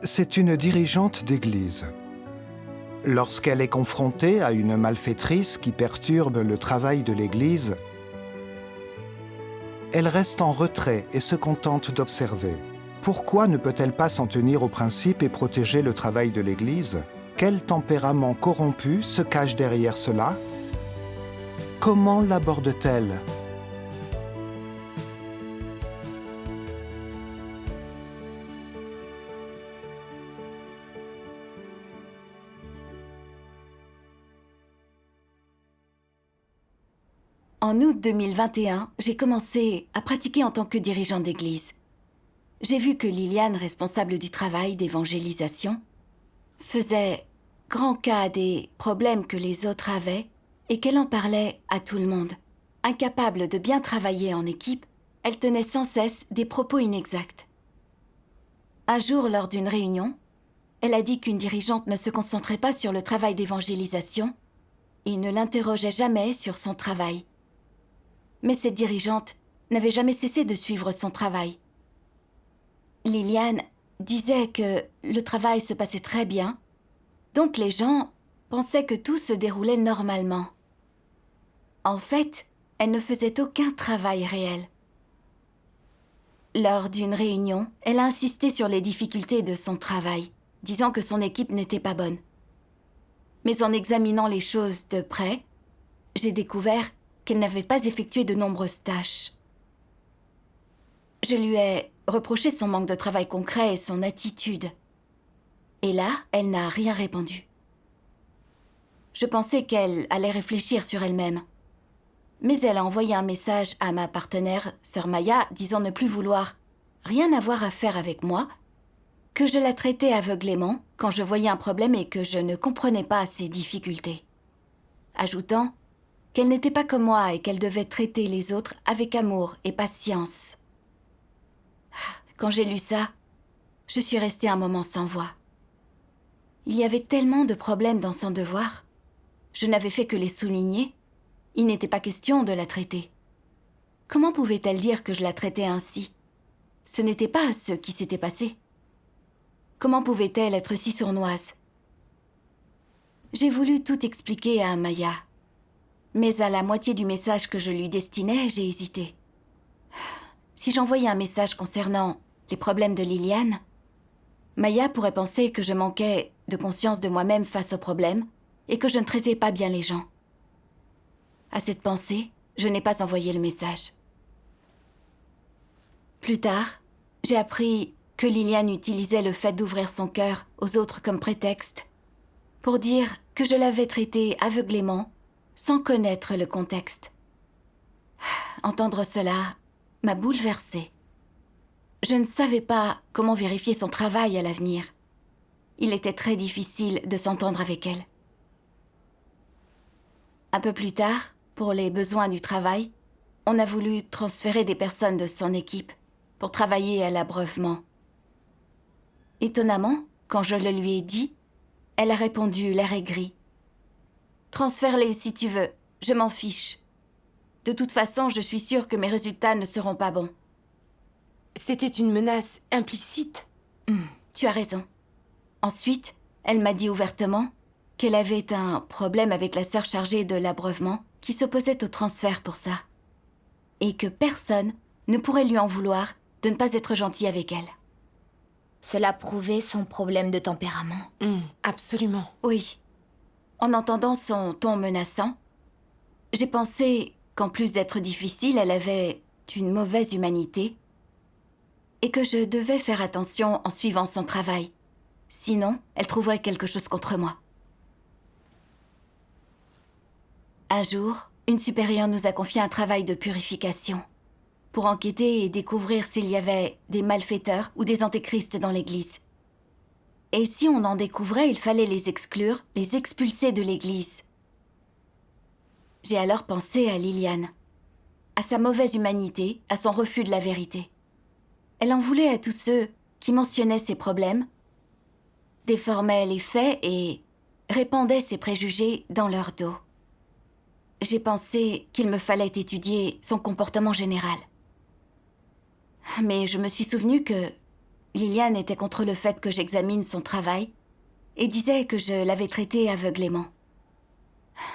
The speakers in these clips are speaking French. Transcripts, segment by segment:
C'est une dirigeante d'église. Lorsqu'elle est confrontée à une malfaitrice qui perturbe le travail de l'église, elle reste en retrait et se contente d'observer. Pourquoi ne peut-elle pas s'en tenir aux principes et protéger le travail de l'église? Quel tempérament corrompu se cache derrière cela? Comment l'aborde-t-elle? En août 2021, j'ai commencé à pratiquer en tant que dirigeant d'église. J'ai vu que Liliane, responsable du travail d'évangélisation, faisait grand cas des problèmes que les autres avaient et qu'elle en parlait à tout le monde. Incapable de bien travailler en équipe, elle tenait sans cesse des propos inexacts. Un jour, lors d'une réunion, elle a dit qu'une dirigeante ne se concentrait pas sur le travail d'évangélisation et ne l'interrogeait jamais sur son travail. Mais cette dirigeante n'avait jamais cessé de suivre son travail. Liliane disait que le travail se passait très bien, donc les gens pensaient que tout se déroulait normalement. En fait, elle ne faisait aucun travail réel. Lors d'une réunion, elle a insisté sur les difficultés de son travail, disant que son équipe n'était pas bonne. Mais en examinant les choses de près, j'ai découvert qu'elle n'avait pas effectué de nombreuses tâches. Je lui ai reproché son manque de travail concret et son attitude. Et là, elle n'a rien répondu. Je pensais qu'elle allait réfléchir sur elle-même. Mais elle a envoyé un message à ma partenaire, sœur Maya, disant ne plus vouloir rien avoir à faire avec moi, que je la traitais aveuglément quand je voyais un problème et que je ne comprenais pas ses difficultés. Ajoutant qu'elle n'était pas comme moi et qu'elle devait traiter les autres avec amour et patience. Quand j'ai lu ça, je suis restée un moment sans voix. Il y avait tellement de problèmes dans son devoir. Je n'avais fait que les souligner. Il n'était pas question de la traiter. Comment pouvait-elle dire que je la traitais ainsi? Ce n'était pas ce qui s'était passé. Comment pouvait-elle être si sournoise? J'ai voulu tout expliquer à Maya. Mais à la moitié du message que je lui destinais, j'ai hésité. Si j'envoyais un message concernant les problèmes de Liliane, Maya pourrait penser que je manquais de conscience de moi-même face aux problèmes et que je ne traitais pas bien les gens. À cette pensée, je n'ai pas envoyé le message. Plus tard, j'ai appris que Liliane utilisait le fait d'ouvrir son cœur aux autres comme prétexte pour dire que je l'avais traitée aveuglément sans connaître le contexte. Entendre cela m'a bouleversée. Je ne savais pas comment vérifier son travail à l'avenir. Il était très difficile de s'entendre avec elle. Un peu plus tard, pour les besoins du travail, on a voulu transférer des personnes de son équipe pour travailler à l'abreuvement. Étonnamment, quand je le lui ai dit, elle a répondu l'air aigri. « Transfère-les si tu veux, je m'en fiche. De toute façon, je suis sûre que mes résultats ne seront pas bons. » C'était une menace implicite. Tu as raison. Ensuite, elle m'a dit ouvertement qu'elle avait un problème avec la sœur chargée de l'abreuvement qui s'opposait au transfert pour ça. Et que personne ne pourrait lui en vouloir de ne pas être gentil avec elle. Cela prouvait son problème de tempérament. Absolument. Oui. En entendant son ton menaçant, j'ai pensé qu'en plus d'être difficile, elle avait une mauvaise humanité et que je devais faire attention en suivant son travail. Sinon, elle trouverait quelque chose contre moi. Un jour, une supérieure nous a confié un travail de purification pour enquêter et découvrir s'il y avait des malfaiteurs ou des antéchrists dans l'église. Et si on en découvrait, il fallait les exclure, les expulser de l'église. J'ai alors pensé à Liliane, à sa mauvaise humanité, à son refus de la vérité. Elle en voulait à tous ceux qui mentionnaient ses problèmes, déformaient les faits et répandaient ses préjugés dans leur dos. J'ai pensé qu'il me fallait étudier son comportement général. Mais je me suis souvenu que Liliane était contre le fait que j'examine son travail et disait que je l'avais traitée aveuglément.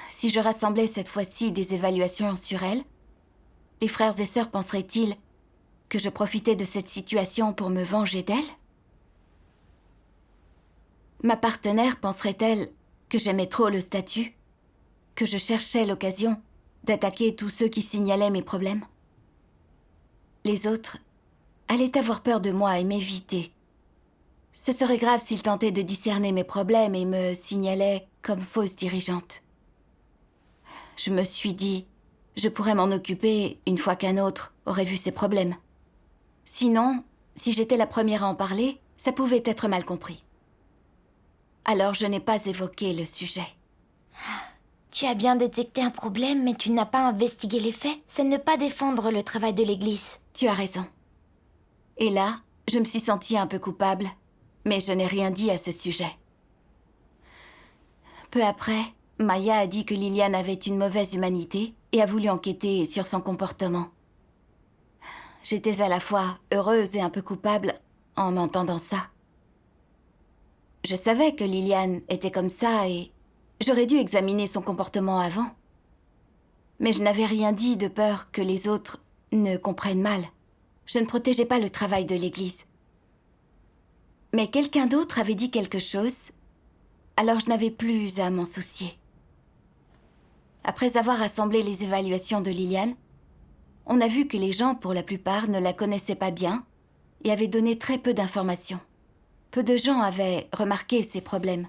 Si je rassemblais cette fois-ci des évaluations sur elle, les frères et sœurs penseraient-ils que je profitais de cette situation pour me venger d'elle? Ma partenaire penserait-elle que j'aimais trop le statut, que je cherchais l'occasion d'attaquer tous ceux qui signalaient mes problèmes? Les autres allaient avoir peur de moi et m'éviter. Ce serait grave s'ils tentaient de discerner mes problèmes et me signalaient comme fausse dirigeante. Je me suis dit, je pourrais m'en occuper une fois qu'un autre aurait vu ces problèmes. Sinon, si j'étais la première à en parler, ça pouvait être mal compris. Alors je n'ai pas évoqué le sujet. Tu as bien détecté un problème, mais tu n'as pas investigué les faits. C'est ne pas défendre le travail de l'Église. Tu as raison. Et là, je me suis sentie un peu coupable, mais je n'ai rien dit à ce sujet. Peu après, Maya a dit que Liliane avait une mauvaise humanité et a voulu enquêter sur son comportement. J'étais à la fois heureuse et un peu coupable en entendant ça. Je savais que Liliane était comme ça et j'aurais dû examiner son comportement avant. Mais je n'avais rien dit de peur que les autres ne comprennent mal. Je ne protégeais pas le travail de l'Église. Mais quelqu'un d'autre avait dit quelque chose, alors je n'avais plus à m'en soucier. Après avoir rassemblé les évaluations de Liliane, on a vu que les gens, pour la plupart, ne la connaissaient pas bien et avaient donné très peu d'informations. Peu de gens avaient remarqué ces problèmes.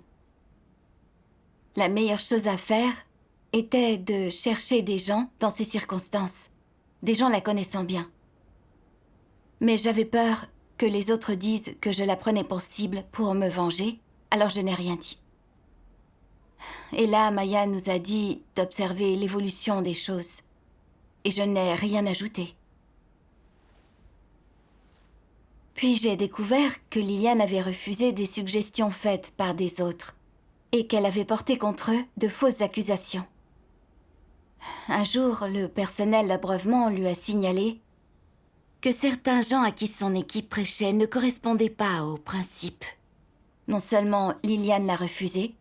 La meilleure chose à faire était de chercher des gens dans ces circonstances, des gens la connaissant bien. Mais j'avais peur que les autres disent que je la prenais pour cible pour me venger, alors je n'ai rien dit. Et là, Maya nous a dit d'observer l'évolution des choses. Et je n'ai rien ajouté. Puis j'ai découvert que Liliane avait refusé des suggestions faites par des autres et qu'elle avait porté contre eux de fausses accusations. Un jour, le personnel d'abreuvement lui a signalé que certains gens à qui son équipe prêchait ne correspondaient pas aux principes. Non seulement Liliane l'a refusé,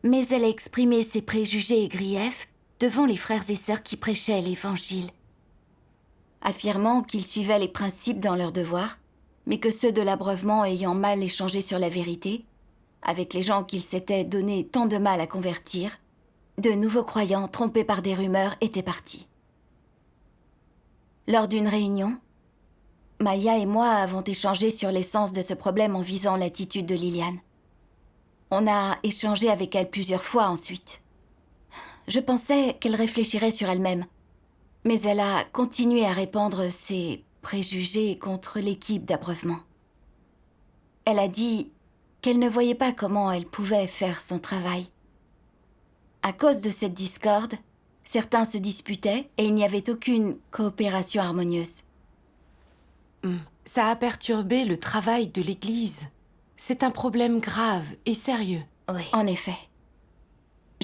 mais elle a exprimé ses préjugés et griefs devant les frères et sœurs qui prêchaient l'Évangile, affirmant qu'ils suivaient les principes dans leurs devoirs, mais que ceux de l'abreuvement ayant mal échangé sur la vérité, avec les gens qu'ils s'étaient donné tant de mal à convertir, de nouveaux croyants trompés par des rumeurs étaient partis. Lors d'une réunion, Maya et moi avons échangé sur l'essence de ce problème en visant l'attitude de Liliane. On a échangé avec elle plusieurs fois ensuite. Je pensais qu'elle réfléchirait sur elle-même, mais elle a continué à répandre ses préjugés contre l'équipe d'abreuvement. Elle a dit qu'elle ne voyait pas comment elle pouvait faire son travail. À cause de cette discorde, certains se disputaient et il n'y avait aucune coopération harmonieuse. Ça a perturbé le travail de l'Église. C'est un problème grave et sérieux. Oui. En effet.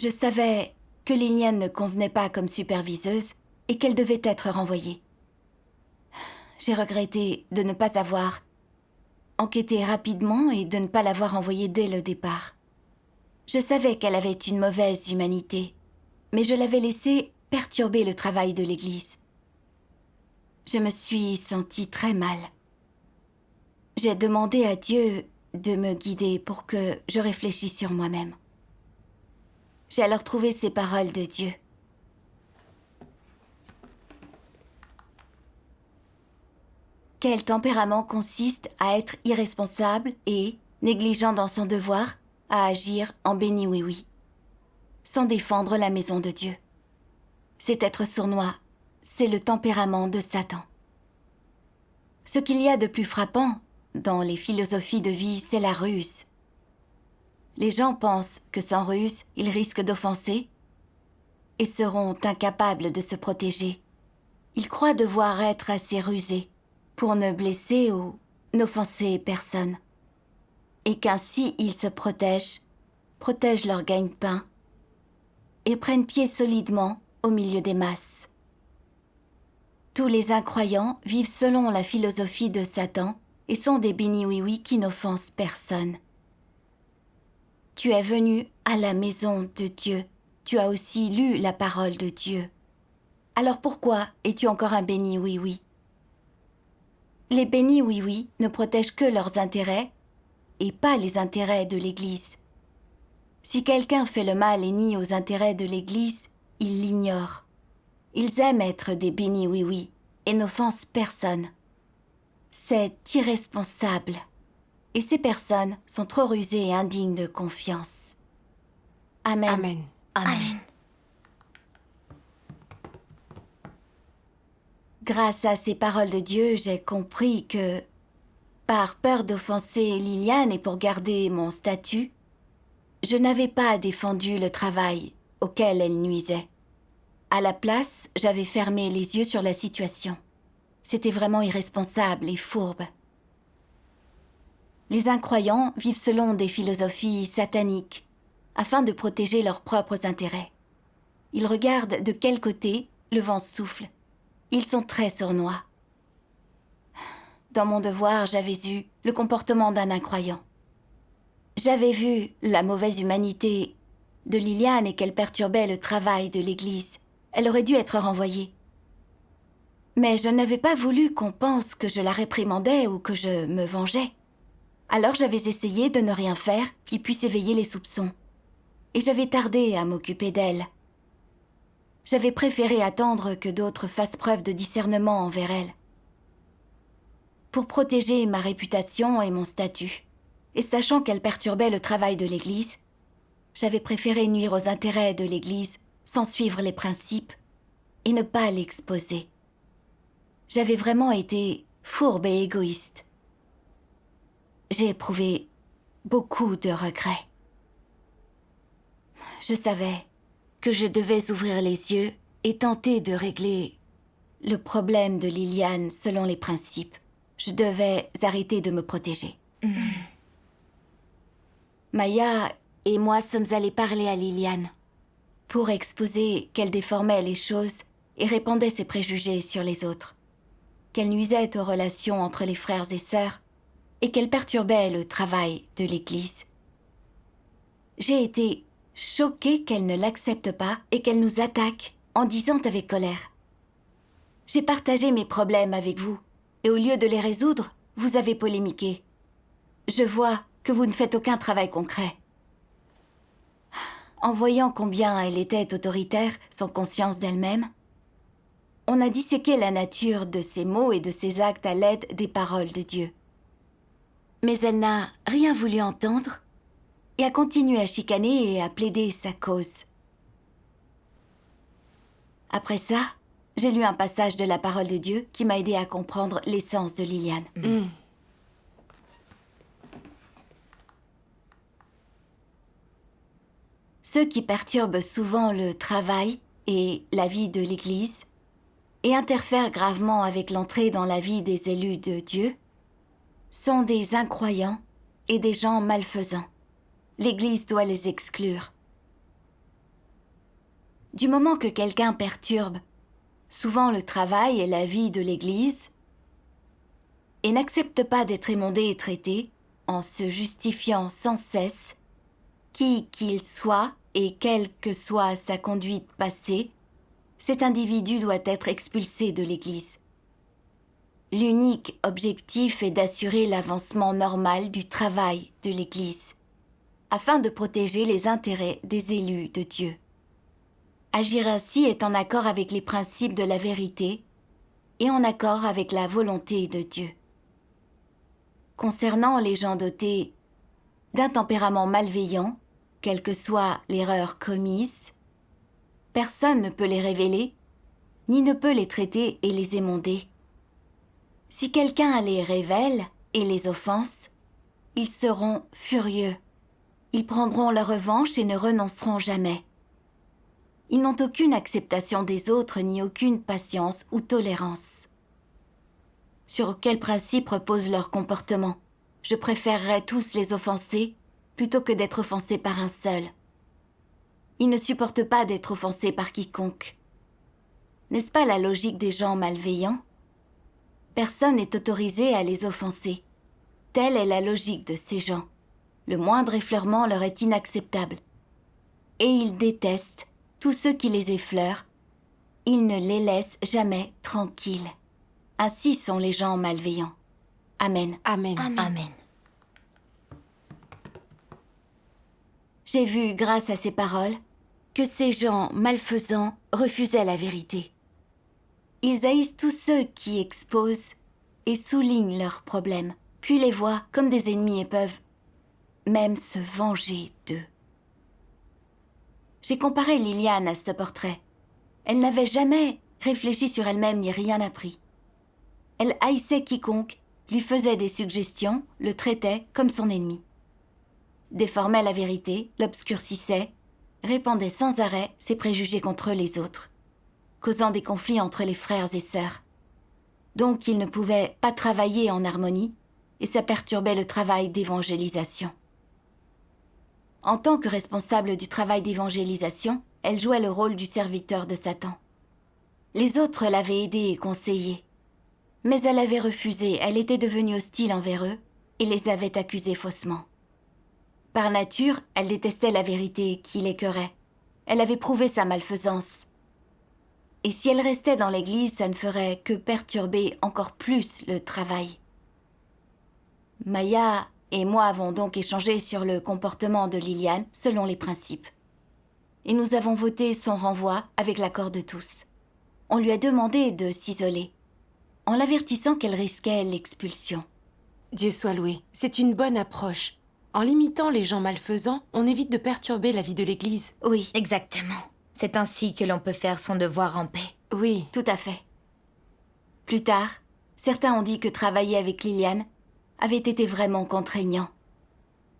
Je savais que Liliane ne convenait pas comme superviseuse et qu'elle devait être renvoyée. J'ai regretté de ne pas avoir enquêté rapidement et de ne pas l'avoir envoyée dès le départ. Je savais qu'elle avait une mauvaise humanité, mais je l'avais laissée perturber le travail de l'Église. Je me suis sentie très mal. J'ai demandé à Dieu de me guider pour que je réfléchisse sur moi-même. J'ai alors trouvé ces paroles de Dieu. Quel tempérament consiste à être irresponsable et, négligent dans son devoir, à agir en béni oui-oui, sans défendre la maison de Dieu. C'est être sournois, c'est le tempérament de Satan. Ce qu'il y a de plus frappant dans les philosophies de vie, c'est la ruse. Les gens pensent que sans ruse, ils risquent d'offenser et seront incapables de se protéger. Ils croient devoir être assez rusés pour ne blesser ou n'offenser personne. Et qu'ainsi ils se protègent leur gagne-pain et prennent pied solidement au milieu des masses. Tous les incroyants vivent selon la philosophie de Satan et sont des bénis-oui-oui qui n'offensent personne. Tu es venu à la maison de Dieu. Tu as aussi lu la parole de Dieu. Alors pourquoi es-tu encore un béni-oui-oui? Les bénis-oui-oui ne protègent que leurs intérêts et pas les intérêts de l'Église. Si quelqu'un fait le mal et nuit aux intérêts de l'Église, ils l'ignorent. Ils aiment être des bénis-oui-oui et n'offensent personne. C'est irresponsable. Et ces personnes sont trop rusées et indignes de confiance. Amen. Amen. Amen. Grâce à ces paroles de Dieu, j'ai compris que, par peur d'offenser Liliane et pour garder mon statut, je n'avais pas défendu le travail auquel elle nuisait. À la place, j'avais fermé les yeux sur la situation. C'était vraiment irresponsable et fourbe. Les incroyants vivent selon des philosophies sataniques, afin de protéger leurs propres intérêts. Ils regardent de quel côté le vent souffle. Ils sont très sournois. Dans mon devoir, j'avais eu le comportement d'un incroyant. J'avais vu la mauvaise humanité de Liliane et qu'elle perturbait le travail de l'Église. Elle aurait dû être renvoyée. Mais je n'avais pas voulu qu'on pense que je la réprimandais ou que je me vengeais. Alors j'avais essayé de ne rien faire qui puisse éveiller les soupçons. Et j'avais tardé à m'occuper d'elle. J'avais préféré attendre que d'autres fassent preuve de discernement envers elle. Pour protéger ma réputation et mon statut, et sachant qu'elle perturbait le travail de l'Église, j'avais préféré nuire aux intérêts de l'Église sans suivre les principes et ne pas l'exposer. J'avais vraiment été fourbe et égoïste. J'ai éprouvé beaucoup de regrets. Je savais que je devais ouvrir les yeux et tenter de régler le problème de Liliane selon les principes. Je devais arrêter de me protéger. Maya et moi sommes allés parler à Liliane pour exposer qu'elle déformait les choses et répandait ses préjugés sur les autres, qu'elle nuisait aux relations entre les frères et sœurs et qu'elle perturbait le travail de l'Église. J'ai été choquée qu'elle ne l'accepte pas et qu'elle nous attaque en disant avec colère « J'ai partagé mes problèmes avec vous et au lieu de les résoudre, vous avez polémiqué. Je vois que vous ne faites aucun travail concret. » En voyant combien elle était autoritaire, sans conscience d'elle-même, on a disséqué la nature de ses mots et de ses actes à l'aide des paroles de Dieu. Mais elle n'a rien voulu entendre et a continué à chicaner et à plaider sa cause. Après ça, j'ai lu un passage de la parole de Dieu qui m'a aidé à comprendre l'essence de Liliane. Ceux qui perturbent souvent le travail et la vie de l'Église et interfèrent gravement avec l'entrée dans la vie des élus de Dieu sont des incroyants et des gens malfaisants. L'Église doit les exclure. Du moment que quelqu'un perturbe souvent le travail et la vie de l'Église et n'accepte pas d'être émondé et traité en se justifiant sans cesse, qui qu'il soit et quelle que soit sa conduite passée, cet individu doit être expulsé de l'Église. L'unique objectif est d'assurer l'avancement normal du travail de l'Église, afin de protéger les intérêts des élus de Dieu. Agir ainsi est en accord avec les principes de la vérité et en accord avec la volonté de Dieu. Concernant les gens dotés d'un tempérament malveillant, quelle que soit l'erreur commise, personne ne peut les révéler, ni ne peut les traiter et les émonder. Si quelqu'un les révèle et les offense, ils seront furieux. Ils prendront leur revanche et ne renonceront jamais. Ils n'ont aucune acceptation des autres ni aucune patience ou tolérance. Sur quel principe repose leur comportement? Je préférerais tous les offenser plutôt que d'être offensé par un seul. Ils ne supportent pas d'être offensés par quiconque. N'est-ce pas la logique des gens malveillants? Personne n'est autorisé à les offenser, Telle est la logique de ces gens. Le moindre effleurement leur est inacceptable. Et ils détestent tous ceux qui les effleurent. Ils ne les laissent jamais tranquilles. Ainsi sont les gens malveillants. Amen. Amen. Amen. J'ai vu, grâce à ces paroles, que ces gens malfaisants refusaient la vérité. Ils haïssent tous ceux qui exposent et soulignent leurs problèmes, puis les voient comme des ennemis et peuvent même se venger d'eux. J'ai comparé Liliane à ce portrait. Elle n'avait jamais réfléchi sur elle-même ni rien appris. Elle haïssait quiconque, lui faisait des suggestions, le traitait comme son ennemi. Déformait la vérité, l'obscurcissait, répandait sans arrêt ses préjugés contre les autres, causant des conflits entre les frères et sœurs. Donc ils ne pouvaient pas travailler en harmonie et ça perturbait le travail d'évangélisation. En tant que responsable du travail d'évangélisation, elle jouait le rôle du serviteur de Satan. Les autres l'avaient aidée et conseillée. Mais elle avait refusé, elle était devenue hostile envers eux et les avait accusés faussement. Par nature, elle détestait la vérité qui l'écœurait. Elle avait prouvé sa malfaisance. Et si elle restait dans l'église, ça ne ferait que perturber encore plus le travail. Maya et moi avons donc échangé sur le comportement de Liliane selon les principes. Et nous avons voté son renvoi avec l'accord de tous. On lui a demandé de s'isoler, en l'avertissant qu'elle risquait l'expulsion. Dieu soit loué, c'est une bonne approche. En limitant les gens malfaisants, on évite de perturber la vie de l'Église. Oui, Exactement. C'est ainsi que l'on peut faire son devoir en paix. Oui. tout à fait. Plus tard, certains ont dit que travailler avec Liliane avait été vraiment contraignant.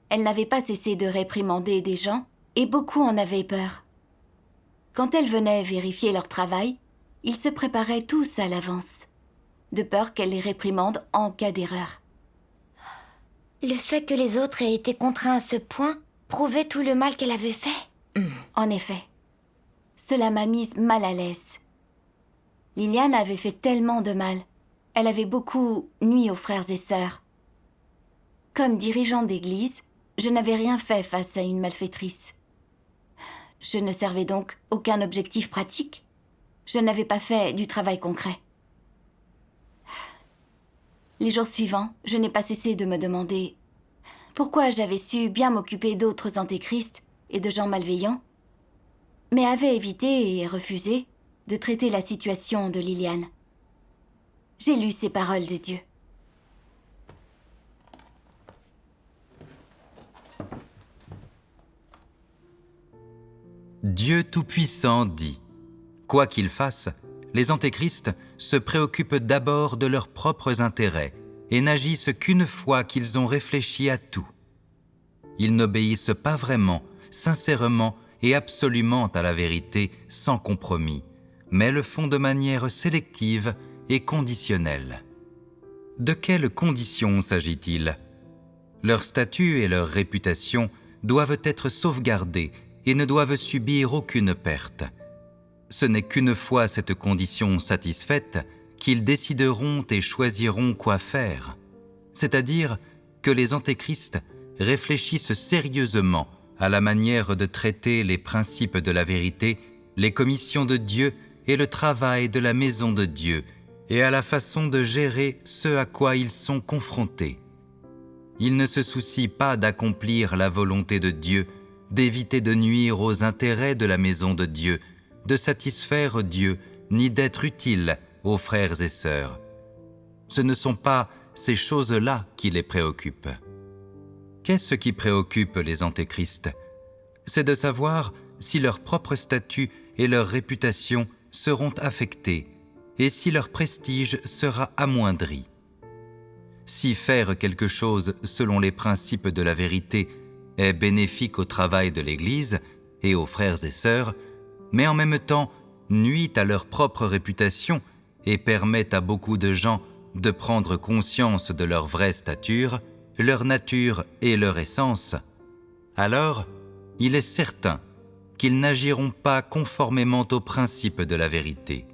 Elle n'avait pas cessé de réprimander des gens et beaucoup en avaient peur. Quand elle venait vérifier leur travail, ils se préparaient tous à l'avance, de peur qu'elle les réprimande en cas d'erreur. Le fait que les autres aient été contraints à ce point prouvait tout le mal qu'elle avait fait. En effet, cela m'a mise mal à l'aise. Liliane avait fait tellement de mal. Elle avait beaucoup nui aux frères et sœurs. Comme dirigeante d'église, je n'avais rien fait face à une malfaitrice. Je ne servais donc aucun objectif pratique. Je n'avais pas fait du travail concret. Les jours suivants, je n'ai pas cessé de me demander pourquoi j'avais su bien m'occuper d'autres antéchrists et de gens malveillants, mais avais évité et refusé de traiter la situation de Liliane. J'ai lu ces paroles de Dieu. Dieu Tout-Puissant dit : quoi qu'ils fassent, les antéchrists se préoccupent d'abord de leurs propres intérêts et n'agissent qu'une fois qu'ils ont réfléchi à tout. Ils n'obéissent pas vraiment, sincèrement et absolument à la vérité sans compromis, mais le font de manière sélective et conditionnelle. De quelles conditions s'agit-il ? Leur statut et leur réputation doivent être sauvegardés et ne doivent subir aucune perte. Ce n'est qu'une fois cette condition satisfaite qu'ils décideront et choisiront quoi faire, c'est-à-dire que les antéchrists réfléchissent sérieusement à la manière de traiter les principes de la vérité, les commissions de Dieu et le travail de la maison de Dieu, et à la façon de gérer ce à quoi ils sont confrontés. Ils ne se soucient pas d'accomplir la volonté de Dieu, d'éviter de nuire aux intérêts de la maison de Dieu, de satisfaire Dieu, ni d'être utiles aux frères et sœurs. Ce ne sont pas ces choses-là qui les préoccupent. Qu'est-ce qui préoccupe les antéchrists ? C'est de savoir si leur propre statut et leur réputation seront affectés et si leur prestige sera amoindri. Si faire quelque chose selon les principes de la vérité est bénéfique au travail de l'Église et aux frères et sœurs, mais en même temps nuit à leur propre réputation et permet à beaucoup de gens de prendre conscience de leur vraie stature, leur nature et leur essence, alors il est certain qu'ils n'agiront pas conformément aux principes de la vérité.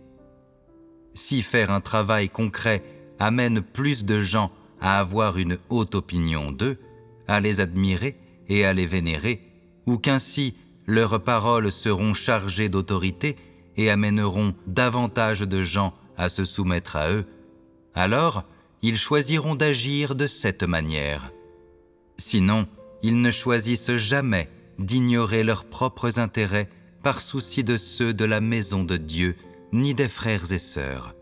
Si faire un travail concret amène plus de gens à avoir une haute opinion d'eux, à les admirer et à les vénérer, ou qu'ainsi leurs paroles seront chargées d'autorité et amèneront davantage de gens à se soumettre à eux, alors ils choisiront d'agir de cette manière. Sinon, ils ne choisissent jamais d'ignorer leurs propres intérêts par souci de ceux de la maison de Dieu, ni des frères et sœurs.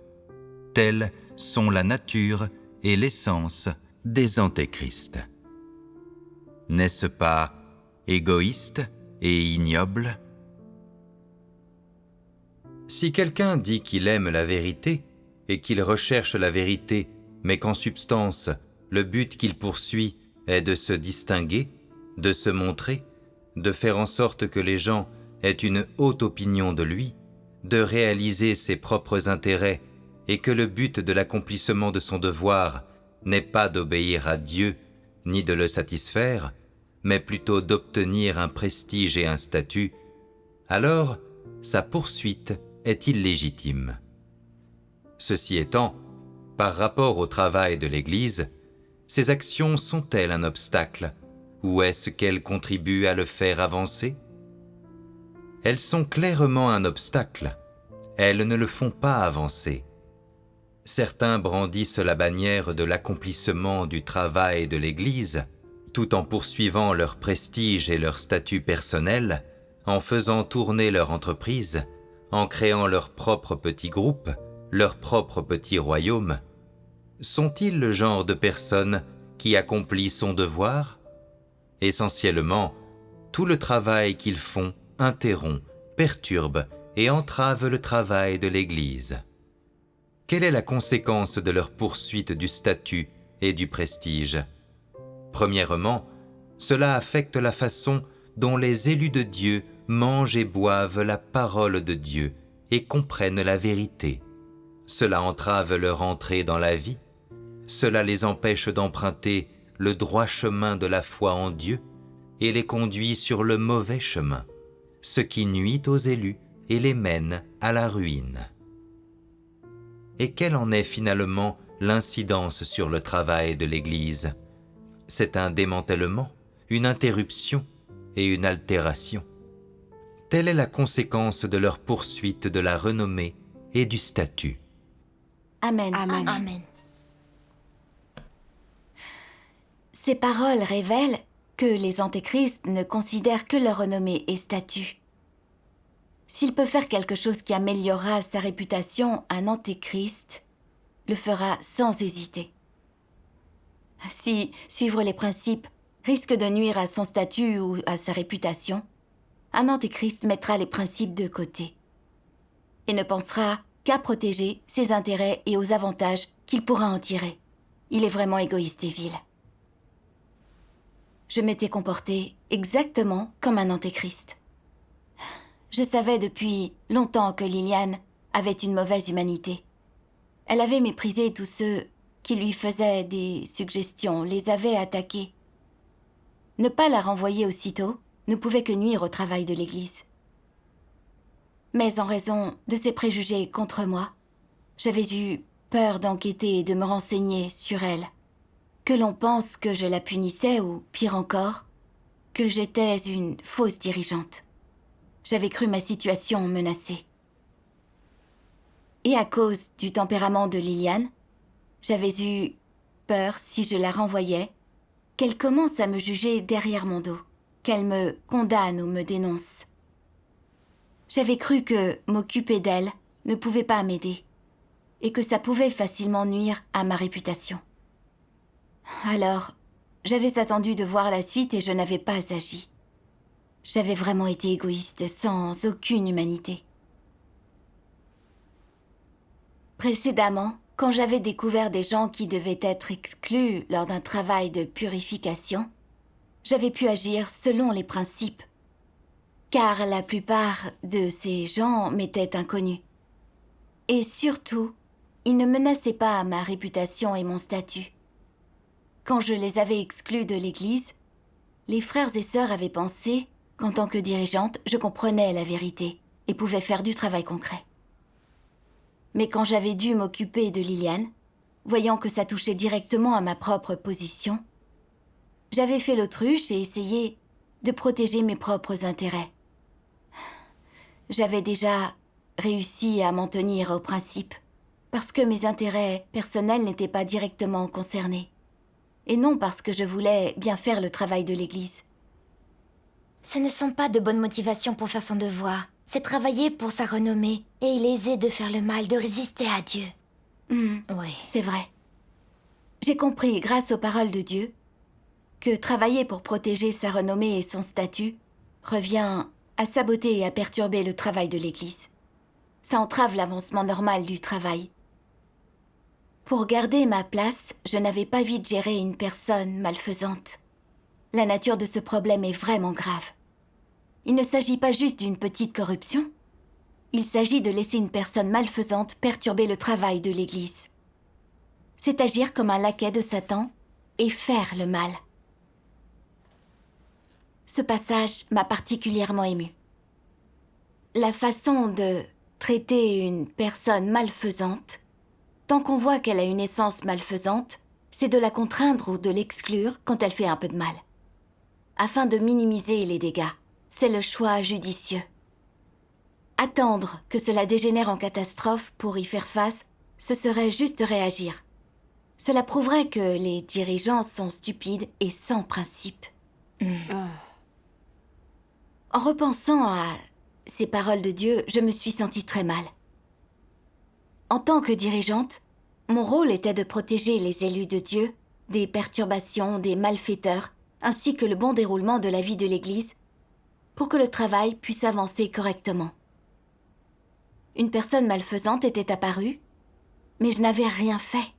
Telles sont la nature et l'essence des antéchrists. N'est-ce pas égoïste et ignoble? Si quelqu'un dit qu'il aime la vérité et qu'il recherche la vérité, mais qu'en substance, le but qu'il poursuit est de se distinguer, de se montrer, de faire en sorte que les gens aient une haute opinion de lui, de réaliser ses propres intérêts et que le but de l'accomplissement de son devoir n'est pas d'obéir à Dieu ni de le satisfaire, mais plutôt d'obtenir un prestige et un statut, alors sa poursuite est illégitime. Ceci étant, par rapport au travail de l'Église, ces actions sont-elles un obstacle, ou est-ce qu'elles contribuent à le faire avancer? Elles sont clairement un obstacle, elles ne le font pas avancer. Certains brandissent la bannière de l'accomplissement du travail de l'Église, tout en poursuivant leur prestige et leur statut personnel, en faisant tourner leur entreprise, en créant leur propre petit groupe, leur propre petit royaume. Sont-ils le genre de personne qui accomplit son devoir? Essentiellement, tout le travail qu'ils font interrompt, perturbe et entrave le travail de l'Église. Quelle est la conséquence de leur poursuite du statut et du prestige? Premièrement, cela affecte la façon dont les élus de Dieu mangent et boivent la parole de Dieu et comprennent la vérité. Cela entrave leur entrée dans la vie. Cela les empêche d'emprunter le droit chemin de la foi en Dieu et les conduit sur le mauvais chemin, ce qui nuit aux élus et les mène à la ruine. Et quelle en est finalement l'incidence sur le travail de l'Église? C'est un démantèlement, une interruption et une altération. Telle est la conséquence de leur poursuite de la renommée et du statut. Amen. Amen. Amen. Ces paroles révèlent que les antéchrists ne considèrent que leur renommée et statut. S'il peut faire quelque chose qui améliorera sa réputation, un antéchrist le fera sans hésiter. Si suivre les principes risque de nuire à son statut ou à sa réputation, un antéchrist mettra les principes de côté et ne pensera qu'à protéger ses intérêts et aux avantages qu'il pourra en tirer. Il est vraiment égoïste et vil. Je m'étais comportée exactement comme un antéchrist. Je savais depuis longtemps que Liliane avait une mauvaise humanité. Elle avait méprisé tous ceux qui lui faisaient des suggestions, les avait attaqués. Ne pas la renvoyer aussitôt ne pouvait que nuire au travail de l'Église. Mais en raison de ses préjugés contre moi, j'avais eu peur d'enquêter et de me renseigner sur elle. Que l'on pense que je la punissais ou, pire encore, que j'étais une fausse dirigeante. J'avais cru ma situation menacée. Et à cause du tempérament de Liliane, j'avais eu peur, si je la renvoyais, qu'elle commence à me juger derrière mon dos, qu'elle me condamne ou me dénonce. J'avais cru que m'occuper d'elle ne pouvait pas m'aider, et que ça pouvait facilement nuire à ma réputation. Alors, j'avais attendu de voir la suite et je n'avais pas agi. J'avais vraiment été égoïste, sans aucune humanité. Précédemment, quand j'avais découvert des gens qui devaient être exclus lors d'un travail de purification, j'avais pu agir selon les principes, car la plupart de ces gens m'étaient inconnus. Et surtout, ils ne menaçaient pas ma réputation et mon statut. Quand je les avais exclus de l'Église, les frères et sœurs avaient pensé qu'en tant que dirigeante, je comprenais la vérité et pouvais faire du travail concret. Mais quand j'avais dû m'occuper de Liliane, voyant que ça touchait directement à ma propre position, j'avais fait l'autruche et essayé de protéger mes propres intérêts. J'avais déjà réussi à m'en tenir au principe, parce que mes intérêts personnels n'étaient pas directement concernés, et non parce que je voulais bien faire le travail de l'Église. Ce ne sont pas de bonnes motivations pour faire son devoir. C'est travailler pour sa renommée, et il est aisé de faire le mal, de résister à Dieu. Oui. C'est vrai. J'ai compris, grâce aux paroles de Dieu, que travailler pour protéger sa renommée et son statut revient à saboter et à perturber le travail de l'Église. Ça entrave l'avancement normal du travail. Pour garder ma place, je n'avais pas vite géré une personne malfaisante. La nature de ce problème est vraiment grave. Il ne s'agit pas juste d'une petite corruption. Il s'agit de laisser une personne malfaisante perturber le travail de l'Église. C'est agir comme un laquais de Satan et faire le mal. Ce passage m'a particulièrement émue. La façon de traiter une personne malfaisante, tant qu'on voit qu'elle a une essence malfaisante, c'est de la contraindre ou de l'exclure quand elle fait un peu de mal. Afin de minimiser les dégâts, c'est le choix judicieux. Attendre que cela dégénère en catastrophe pour y faire face, ce serait juste réagir. Cela prouverait que les dirigeants sont stupides et sans principe. En repensant à ces paroles de Dieu, je me suis sentie très mal. En tant que dirigeante, mon rôle était de protéger les élus de Dieu des perturbations, des malfaiteurs, ainsi que le bon déroulement de la vie de l'Église, pour que le travail puisse avancer correctement. Une personne malfaisante était apparue, mais je n'avais rien fait.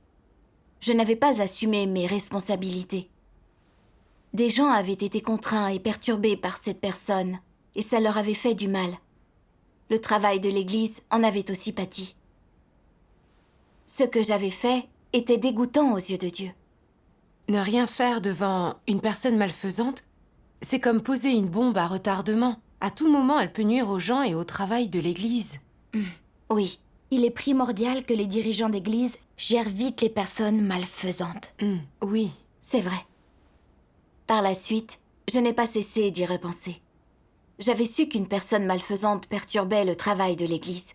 Je n'avais pas assumé mes responsabilités. Des gens avaient été contraints et perturbés par cette personne, et ça leur avait fait du mal. Le travail de l'Église en avait aussi pâti. Ce que j'avais fait était dégoûtant aux yeux de Dieu. Ne rien faire devant une personne malfaisante, c'est comme poser une bombe à retardement. À tout moment, elle peut nuire aux gens et au travail de l'Église. Oui, Il est primordial que les dirigeants d'église gèrent vite les personnes malfaisantes. Oui. c'est vrai. Par la suite, je n'ai pas cessé d'y repenser. J'avais su qu'une personne malfaisante perturbait le travail de l'Église.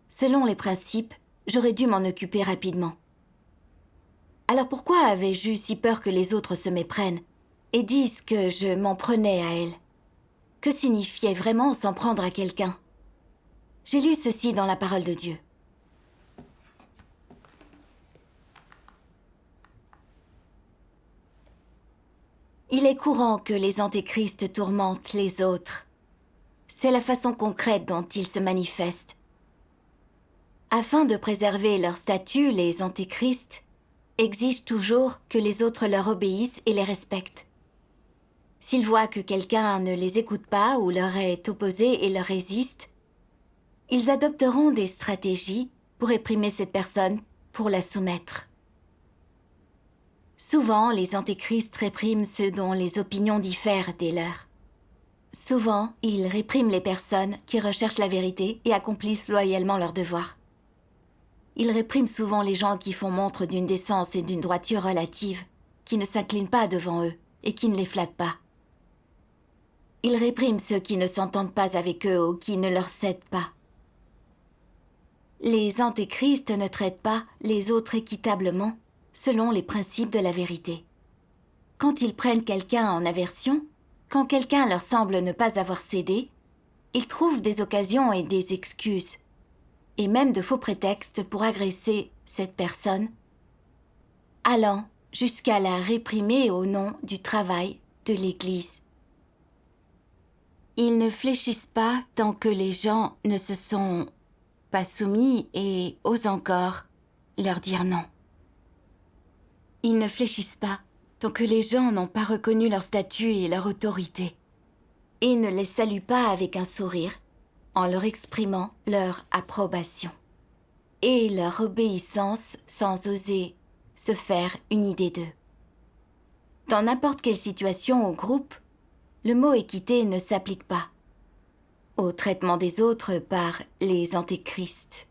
Selon les principes, j'aurais dû m'en occuper rapidement. Alors pourquoi avais-je eu si peur que les autres se méprennent et disent que je m'en prenais à elle? Que signifiait vraiment s'en prendre à quelqu'un? J'ai lu ceci dans la parole de Dieu. Il est courant que les antéchrists tourmentent les autres. C'est la façon concrète dont ils se manifestent. Afin de préserver leur statut, les antéchrists exigent toujours que les autres leur obéissent et les respectent. S'ils voient que quelqu'un ne les écoute pas ou leur est opposé et leur résiste, ils adopteront des stratégies pour réprimer cette personne, pour la soumettre. Souvent, les antéchrists répriment ceux dont les opinions diffèrent des leurs. Souvent, ils répriment les personnes qui recherchent la vérité et accomplissent loyalement leurs devoirs. Ils répriment souvent les gens qui font montre d'une décence et d'une droiture relative, qui ne s'inclinent pas devant eux et qui ne les flattent pas. Ils répriment ceux qui ne s'entendent pas avec eux ou qui ne leur cèdent pas. Les antéchrists ne traitent pas les autres équitablement selon les principes de la vérité. Quand ils prennent quelqu'un en aversion, quand quelqu'un leur semble ne pas avoir cédé, ils trouvent des occasions et des excuses, et même de faux prétextes pour agresser cette personne, allant jusqu'à la réprimer au nom du travail de l'Église. Ils ne fléchissent pas tant que les gens ne se sont pas soumis et osent encore leur dire non. Ils ne fléchissent pas tant que les gens n'ont pas reconnu leur statut et leur autorité, et ne les saluent pas avec un sourire en leur exprimant leur approbation et leur obéissance sans oser se faire une idée d'eux. Dans n'importe quelle situation ou groupe, le mot équité ne s'applique pas au traitement des autres par les antéchrists.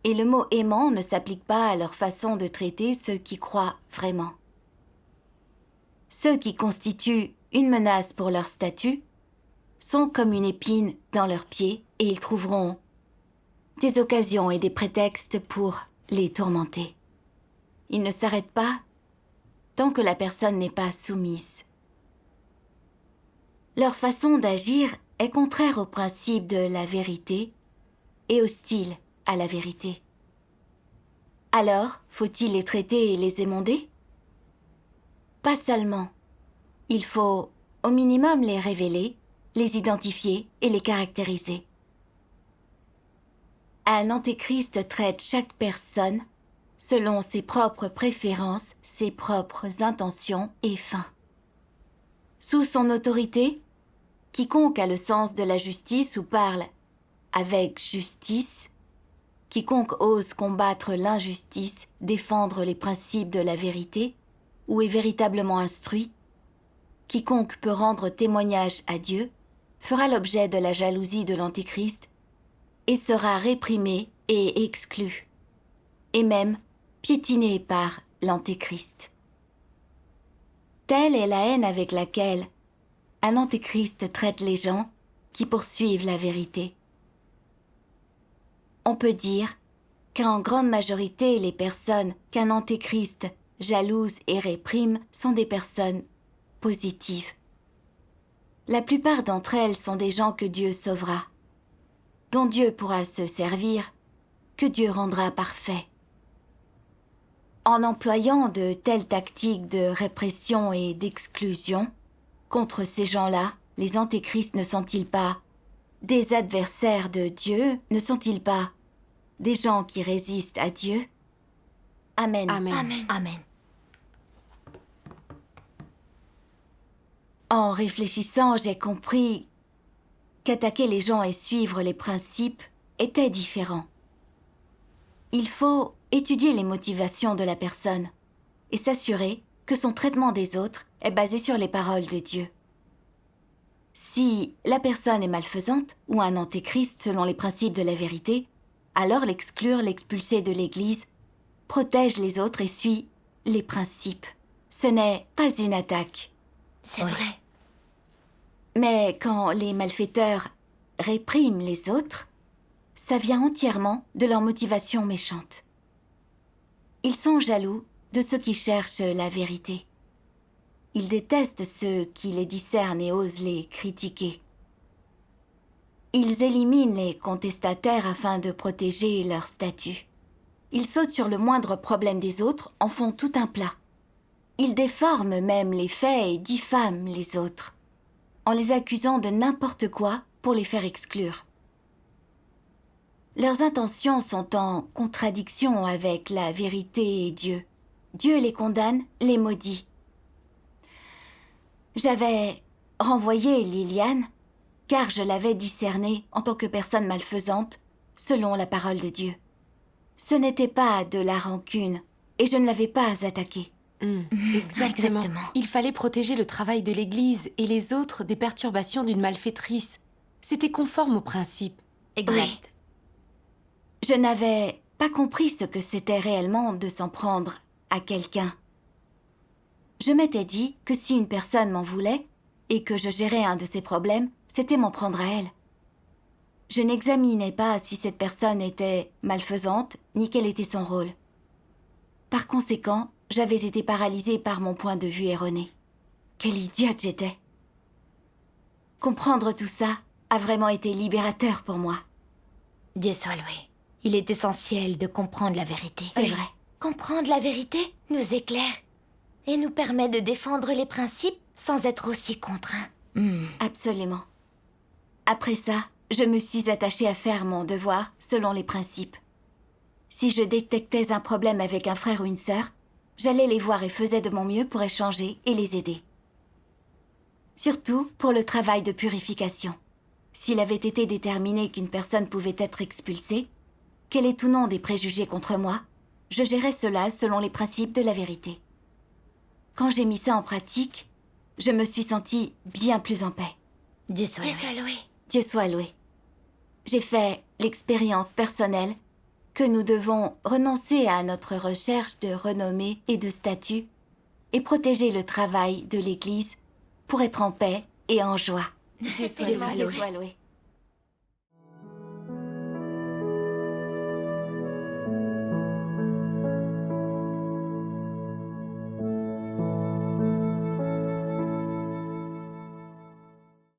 et le mot aimant ne s'applique pas à leur façon de traiter ceux qui croient vraiment. Ceux qui constituent une menace pour leur statut sont comme une épine dans leurs pieds et ils trouveront des occasions et des prétextes pour les tourmenter. Ils ne s'arrêtent pas tant que la personne n'est pas soumise. Leur façon d'agir est contraire au principe de la vérité et hostile à la vérité. Alors, faut-il les traiter et les émonder? Pas seulement. Il faut, au minimum, les révéler, les identifier et les caractériser. Un antéchrist traite chaque personne selon ses propres préférences, ses propres intentions et fins. Sous son autorité, quiconque a le sens de la justice ou parle avec justice, quiconque ose combattre l'injustice, défendre les principes de la vérité, ou est véritablement instruit, quiconque peut rendre témoignage à Dieu, fera l'objet de la jalousie de l'Antéchrist et sera réprimé et exclu, et même piétiné par l'Antéchrist. Telle est la haine avec laquelle un Antéchrist traite les gens qui poursuivent la vérité. On peut dire qu'en grande majorité, les personnes qu'un Antéchrist jalouse et réprime sont des personnes positives. La plupart d'entre elles sont des gens que Dieu sauvera, dont Dieu pourra se servir, que Dieu rendra parfaits. En employant de telles tactiques de répression et d'exclusion, contre ces gens-là, les antéchrists ne sont-ils pas des adversaires de Dieu? Ne sont-ils pas des gens qui résistent à Dieu? Amen. Amen. Amen. Amen. En réfléchissant, j'ai compris qu'attaquer les gens et suivre les principes était différent. Il faut étudier les motivations de la personne et s'assurer que son traitement des autres est basé sur les paroles de Dieu. Si la personne est malfaisante ou un antéchrist selon les principes de la vérité, alors l'exclure, l'expulser de l'Église, protège les autres et suit les principes. Ce n'est pas une attaque. C'est vrai. Mais quand les malfaiteurs répriment les autres, ça vient entièrement de leur motivation méchante. Ils sont jaloux de ceux qui cherchent la vérité. Ils détestent ceux qui les discernent et osent les critiquer. Ils éliminent les contestataires afin de protéger leur statut. Ils sautent sur le moindre problème des autres, en font tout un plat. Ils déforment même les faits et diffament les autres, en les accusant de n'importe quoi pour les faire exclure. Leurs intentions sont en contradiction avec la vérité et Dieu. Dieu les condamne, les maudit. J'avais renvoyé Liliane, car je l'avais discernée en tant que personne malfaisante, selon la parole de Dieu. Ce n'était pas de la rancune, et je ne l'avais pas attaquée. Exactement. Exactement. Il fallait protéger le travail de l'Église et les autres des perturbations d'une malfaitrice. C'était conforme au principe. Exact. Je n'avais pas compris ce que c'était réellement de s'en prendre à quelqu'un. Je m'étais dit que si une personne m'en voulait et que je gérais un de ses problèmes, c'était m'en prendre à elle. Je n'examinais pas si cette personne était malfaisante ni quel était son rôle. Par conséquent, j'avais été paralysée par mon point de vue erroné. Quelle idiote j'étais! Comprendre tout ça a vraiment été libérateur pour moi. Dieu soit loué. Il est essentiel de comprendre la vérité. C'est vrai. Comprendre la vérité nous éclaire et nous permet de défendre les principes sans être aussi contraints. Absolument. Après ça, je me suis attachée à faire mon devoir selon les principes. Si je détectais un problème avec un frère ou une sœur, j'allais les voir et faisais de mon mieux pour échanger et les aider. Surtout pour le travail de purification. S'il avait été déterminé qu'une personne pouvait être expulsée, quel est ou non des préjugés contre moi, je gérais cela selon les principes de la vérité. Quand j'ai mis ça en pratique, je me suis sentie bien plus en paix. Dieu soit loué. Dieu soit loué. J'ai fait l'expérience personnelle que nous devons renoncer à notre recherche de renommée et de statut et protéger le travail de l'Église pour être en paix et en joie. Dieu soit Dieu loué. soit loué.